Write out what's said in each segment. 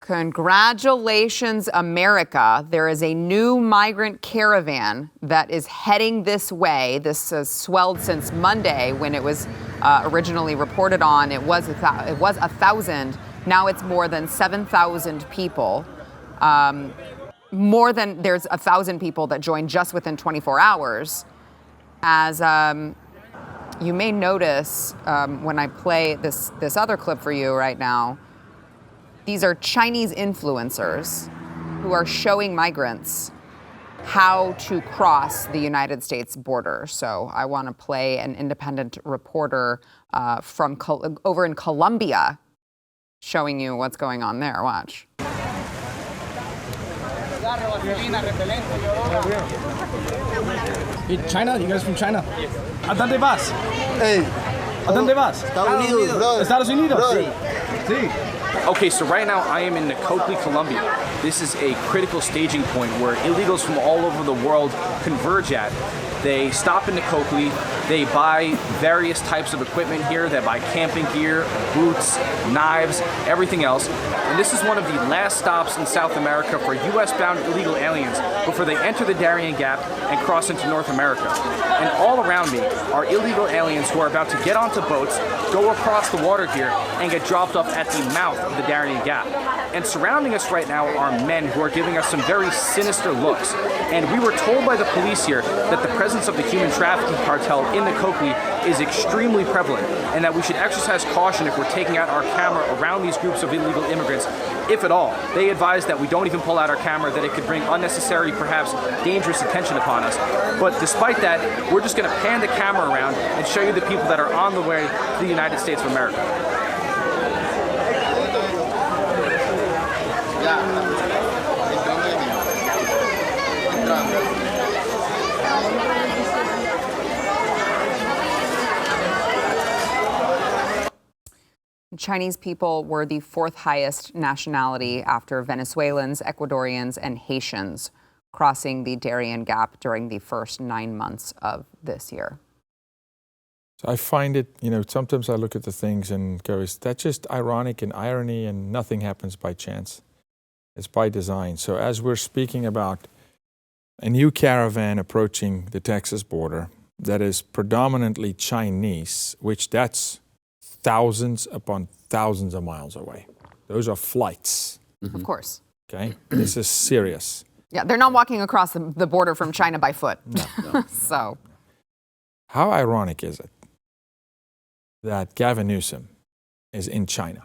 Congratulations, America. There is a new migrant caravan that is heading this way. This has swelled since Monday when it was originally reported on. It was 1,000. Now it's more than 7,000 people. There's 1,000 people that joined just within 24 hours. As you may notice when I play this other clip for you right now, these are Chinese influencers who are showing migrants how to cross the United States border. So I want to play an independent reporter from over in Colombia showing you what's going on there. Watch. China? You guys from China? Yes. ¿A dónde vas? Hey. ¿A dónde vas? Estados Unidos, brother. Estados Unidos? Brother. Sí. Okay, so right now I am in Nicoclí, Colombia. This is a critical staging point where illegals from all over the world converge at. They stop in Nicoclí, they buy various types of equipment here. They buy camping gear, boots, knives, everything else. And this is one of the last stops in South America for US-bound illegal aliens before they enter the Darién Gap and cross into North America. And all around me are illegal aliens who are about to get onto boats, go across the water here, and get dropped off at the mouth of the Darién Gap. And surrounding us right now are men who are giving us some very sinister looks. And we were told by the police here that the presence of the human trafficking cartel in Nicoclí is extremely prevalent, and that we should exercise caution if we're taking out our camera around these groups of illegal immigrants, if at all. They advise that we don't even pull out our camera, that it could bring unnecessary, perhaps dangerous attention upon us. But despite that, we're just going to pan the camera around and show you the people that are on the way to the United States of America. Chinese people were the fourth highest nationality after Venezuelans, Ecuadorians, and Haitians crossing the Darién Gap during the first 9 months of this year. So I find it, sometimes I look at the things and go, is that just ironic and irony, and nothing happens by chance? It's by design. So as we're speaking about a new caravan approaching the Texas border that is predominantly Chinese, which that's thousands upon thousands of miles away. Those are flights. Mm-hmm. Of course. Okay? This is serious. Yeah, they're not walking across the border from China by foot. No. So. How ironic is it that Gavin Newsom is in China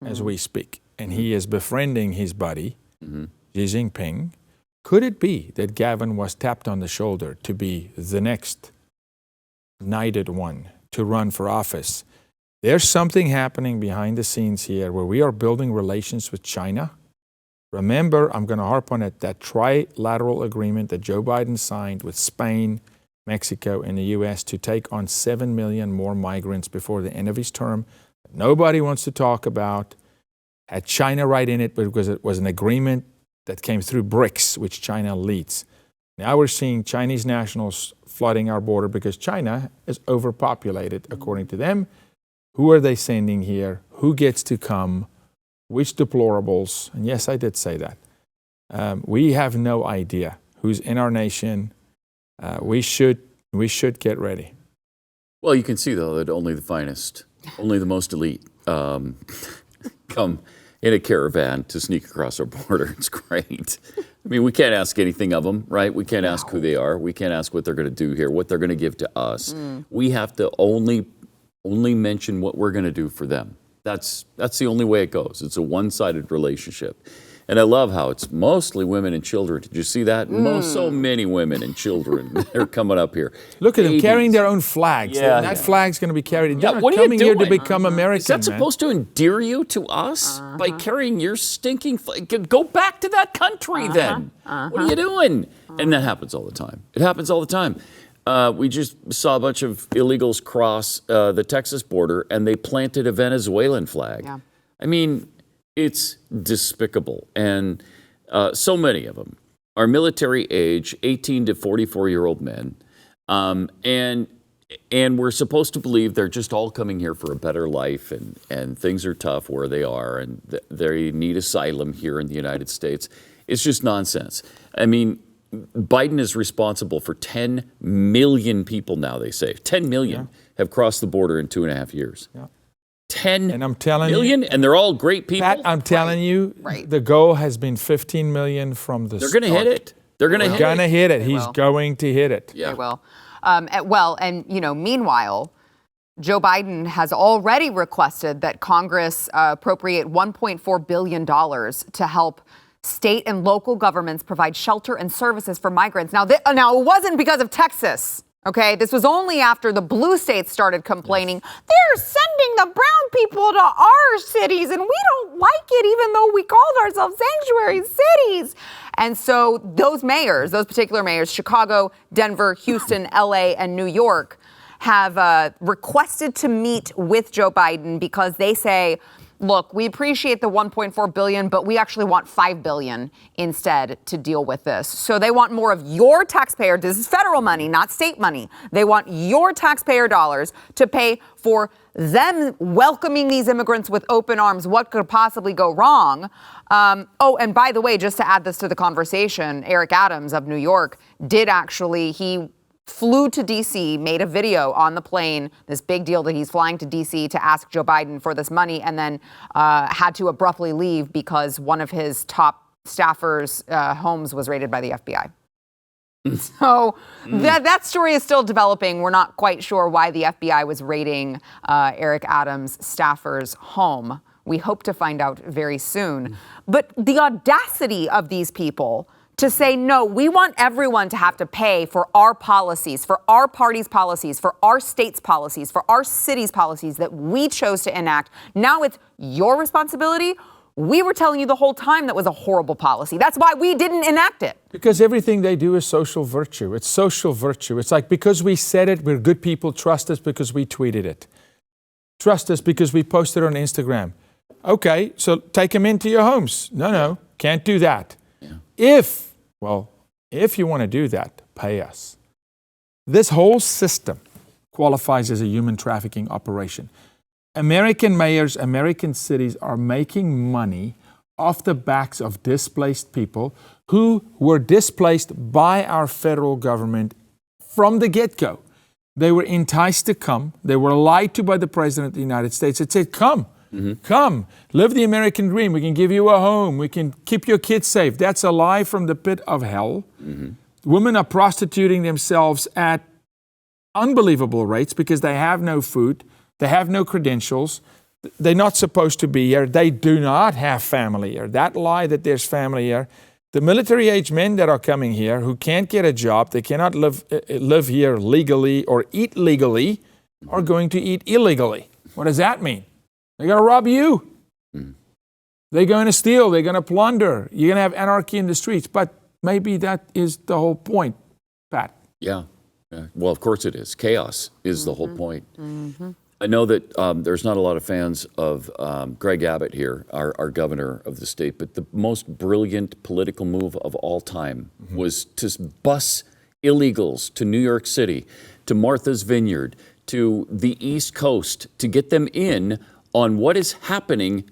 as we speak, and he is befriending his buddy, Xi Jinping? Could it be that Gavin was tapped on the shoulder to be the next knighted one to run for office? There's something happening behind the scenes here where we are building relations with China. Remember, I'm going to harp on it, that trilateral agreement that Joe Biden signed with Spain, Mexico, and the U.S. to take on 7 million more migrants before the end of his term. Nobody wants to talk about. Had China right in it, but because it was an agreement that came through BRICS, which China leads. Now we're seeing Chinese nationals flooding our border because China is overpopulated, according to them. Who are they sending here? Who gets to come? Which deplorables? And yes, I did say that. We have no idea who's in our nation. We should get ready. Well, you can see, though, that only the finest, only the most elite come in a caravan to sneak across our border. It's great. I mean, we can't ask anything of them, right? We can't ask who they are. We can't ask what they're going to do here, what they're going to give to us. We have to only mention what we're going to do for them. That's the only way it goes. It's a one-sided relationship. And I love how it's mostly women and children. Did you see that? So many women and children are coming up here. Look at them carrying their own flags. Yeah. That flag's going to be carried. They're not what are you coming here to doing? become American. Is that supposed to endear you to us by carrying your stinking flag? Go back to that country then. What are you doing? And that happens all the time. It happens all the time. We just saw a bunch of illegals cross the Texas border, and they planted a Venezuelan flag. Yeah. I mean, it's despicable. And so many of them are military age, 18 to 44-year-old men. And And we're supposed to believe they're just all coming here for a better life, and things are tough where they are, and they need asylum here in the United States. It's just nonsense. I mean, Biden is responsible for 10 million people now, they say. 10 million have crossed the border in 2.5 years. Yeah. 10 and I'm telling million, you, and they're all great people. Pat, I'm telling you, the goal has been 15 million from the start. They're going to hit it. They're going to hit it. He's going to hit it. Yeah. They will. And meanwhile, Joe Biden has already requested that Congress appropriate $1.4 billion to help state and local governments provide shelter and services for migrants. Now, it wasn't because of Texas. Okay, this was only after the blue states started complaining. They're sending the brown people to our cities, and we don't like it, even though we called ourselves sanctuary cities. And so those particular mayors, Chicago, Denver, Houston, LA, and New York, have requested to meet with Joe Biden because they say, look, we appreciate the $1.4 billion, but we actually want $5 billion instead to deal with this. So they want more of your taxpayer. This is federal money, not state money. They want your taxpayer dollars to pay for them welcoming these immigrants with open arms. What could possibly go wrong? And by the way, just to add this to the conversation, Eric Adams of New York he flew to D.C., made a video on the plane, this big deal that he's flying to D.C. to ask Joe Biden for this money, and then had to abruptly leave because one of his top staffers' homes was raided by the FBI. So that story is still developing. We're not quite sure why the FBI was raiding Eric Adams' staffer's home. We hope to find out very soon. But the audacity of these people to say, no, we want everyone to have to pay for our policies, for our party's policies, for our state's policies, for our city's policies that we chose to enact. Now it's your responsibility. We were telling you the whole time that was a horrible policy. That's why we didn't enact it. Because everything they do is social virtue. It's social virtue. It's like, because we said it, we're good people. Trust us because we tweeted it. Trust us because we posted it on Instagram. Okay, so take them into your homes. No, can't do that. Yeah. If you want to do that, pay us. This whole system qualifies as a human trafficking operation. American mayors, American cities are making money off the backs of displaced people who were displaced by our federal government from the get-go. They were enticed to come. They were lied to by the President of the United States. It said, come. Come, live the American dream. We can give you a home. We can keep your kids safe. That's a lie from the pit of hell. Women are prostituting themselves at unbelievable rates because they have no food. They have no credentials. They're not supposed to be here. They do not have family here. That lie that there's family here. The military-age men that are coming here who can't get a job, they cannot live here legally or eat legally, are going to eat illegally. What does that mean? They're going to rob you. They're going to steal. They're going to plunder. You're going to have anarchy in the streets. But maybe that is the whole point, Pat. Yeah. Well, of course it is. Chaos is the whole point. I know that there's not a lot of fans of Greg Abbott here, our governor of the state, but the most brilliant political move of all time was to bus illegals to New York City, to Martha's Vineyard, to the East Coast, to get them in on what is happening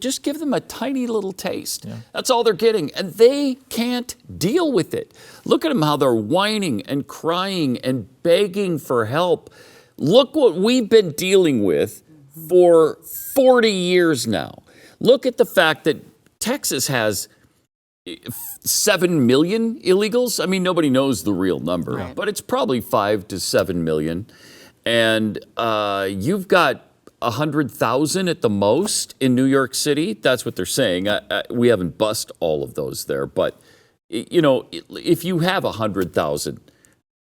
just give them a tiny little taste. Yeah. That's all they're getting. And they can't deal with it. Look at them, how they're whining and crying and begging for help. Look what we've been dealing with for 40 years now. Look at the fact that Texas has 7 million illegals. I mean, nobody knows the real number, but it's probably 5 to 7 million. And you've got 100,000 at the most in New York City. That's what they're saying. We haven't bussed all of those there, but if you have 100,000,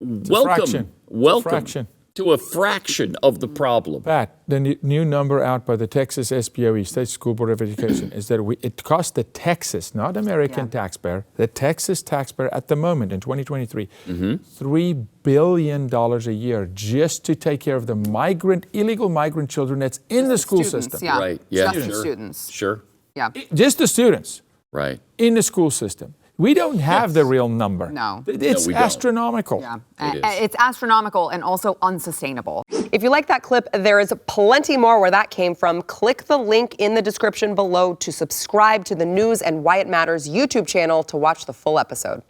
welcome to a fraction of the problem. Pat, the new number out by the Texas SBOE, State School Board of Education, is that it cost the Texas, not American taxpayer, the Texas taxpayer at the moment in 2023, $3 billion a year just to take care of the illegal migrant children that's in the school system. Yeah. Right. Yeah. Just the students. Sure. Yeah. Just the students. Right. In the school system. We don't have the real number. No. It's we don't. astronomical. Yeah. It is. It's astronomical and also unsustainable. If you like that clip, there is plenty more where that came from. Click the link in the description below to subscribe to the News and Why It Matters YouTube channel to watch the full episode.